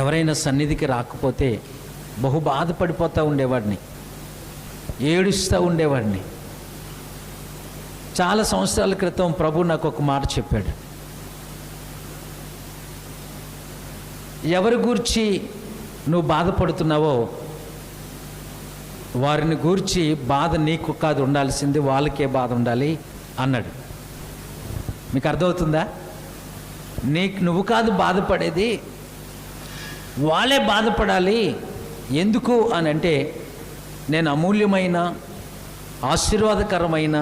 ఎవరైనా సన్నిధికి రాకపోతే బహు బాధపడిపోతూ ఉండేవాడిని, ఏడుస్తూ ఉండేవాడిని. చాలా సంవత్సరాల క్రితం ప్రభు నాకు ఒక మాట చెప్పాడు. ఎవరి గూర్చి నువ్వు బాధపడుతున్నావో వారిని గూర్చి బాధ నీకు కాదు ఉండాల్సింది, వాళ్ళకే బాధ ఉండాలి అన్నాడు. మీకు అర్థమవుతుందా? నువ్వు కాదు బాధపడేది, వాళ్ళే బాధపడాలి. ఎందుకు అని అంటే, నేను అమూల్యమైన ఆశీర్వాదకరమైన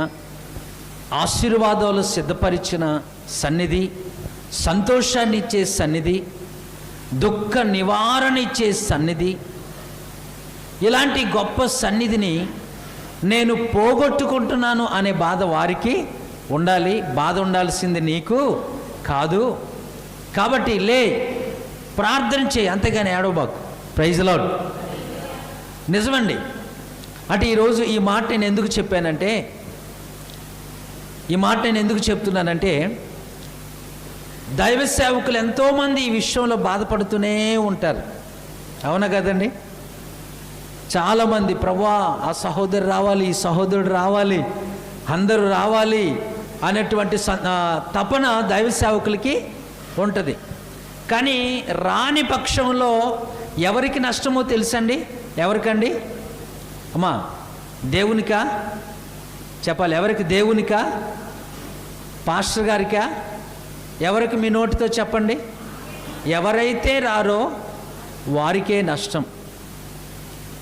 ఆశీర్వాదాలు సిద్ధపరిచిన సన్నిధి, సంతోషాన్ని ఇచ్చే సన్నిధి, దుఃఖ నివారణ ఇచ్చే సన్నిధి, ఇలాంటి గొప్ప సన్నిధిని నేను పోగొట్టుకుంటున్నాను అనే బాధ వారికి ఉండాలి. బాధ ఉండాల్సింది నీకు కాదు. కాబట్టి లే, ప్రార్థన చేయి, అంతేగాని ఏడవబాకు. Praise lord. నిజమండి. అంటే ఈరోజు ఈ మాట నేను ఎందుకు చెప్పానంటే, ఈ మాట నేను ఎందుకు చెప్తున్నానంటే, దైవ సేవకులు ఎంతోమంది ఈ విషయంలో బాధపడుతూనే ఉంటారు. అవునా కదండి? చాలామంది ప్రభువా ఆ సహోదరు రావాలి, ఈ సహోదరుడు రావాలి, అందరూ రావాలి అనేటువంటి తపన దైవ సేవకులకి ఉంటుంది. కానీ రాని పక్షంలో ఎవరికి నష్టమో తెలుసండి? ఎవరికండి అమ్మా? దేవునికా? చెప్పాలి. ఎవరికి? దేవునికా? పాస్టర్ గారికా? ఎవరికి? మీ నోటితో చెప్పండి. ఎవరైతే రారో వారికే నష్టం.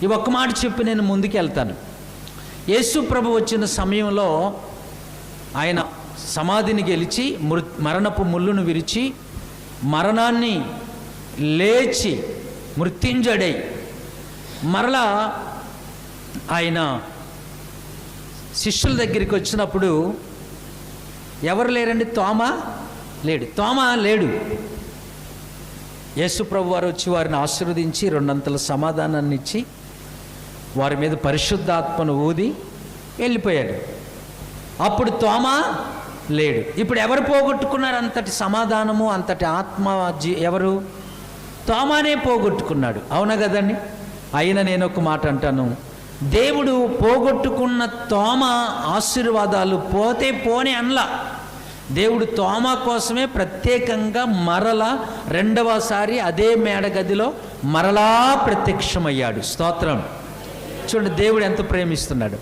ఈ ఒక్క మాట చెప్పి నేను ముందుకు వెళ్తాను. యేసు ప్రభు వచ్చిన సమయంలో ఆయన సమాధిని గెలిచి మరణపు ముళ్ళును విరిచి మరణాన్ని లేచి మృత్యుంజడై మరలా ఆయన శిష్యుల దగ్గరికి వచ్చినప్పుడు ఎవరు లేరండి? తోమా లేడు. యేసు ప్రభు వారు వచ్చి వారిని ఆశీర్వదించి 2 అంతల సమాధానాన్ని ఇచ్చి వారి మీద పరిశుద్ధాత్మను ఊది వెళ్ళిపోయాడు. అప్పుడు తోమా లేడు. ఇప్పుడు ఎవరు పోగొట్టుకున్నారు అంతటి సమాధానము, అంతటి ఆత్మ? ఎవరు? తోమానే పోగొట్టుకున్నాడు. అవునా కదండి? అయినా నేను ఒక మాట అంటాను, దేవుడు పోగొట్టుకున్న తోమా ఆశీర్వాదాలు పోతే పోని అనలా. దేవుడు తోమా కోసమే ప్రత్యేకంగా మరలా 2వసారి అదే మేడగదిలో మరలా ప్రత్యక్షమయ్యాడు. స్తోత్రం. చూడండి, దేవుడు ఎంత ప్రేమిస్తున్నాడు.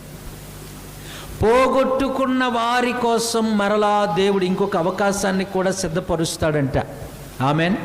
పోగొట్టుకున్న వారి కోసం మరలా దేవుడు ఇంకొక అవకాశాన్ని కూడా సిద్ధపరుస్తాడంట. ఆమెన్.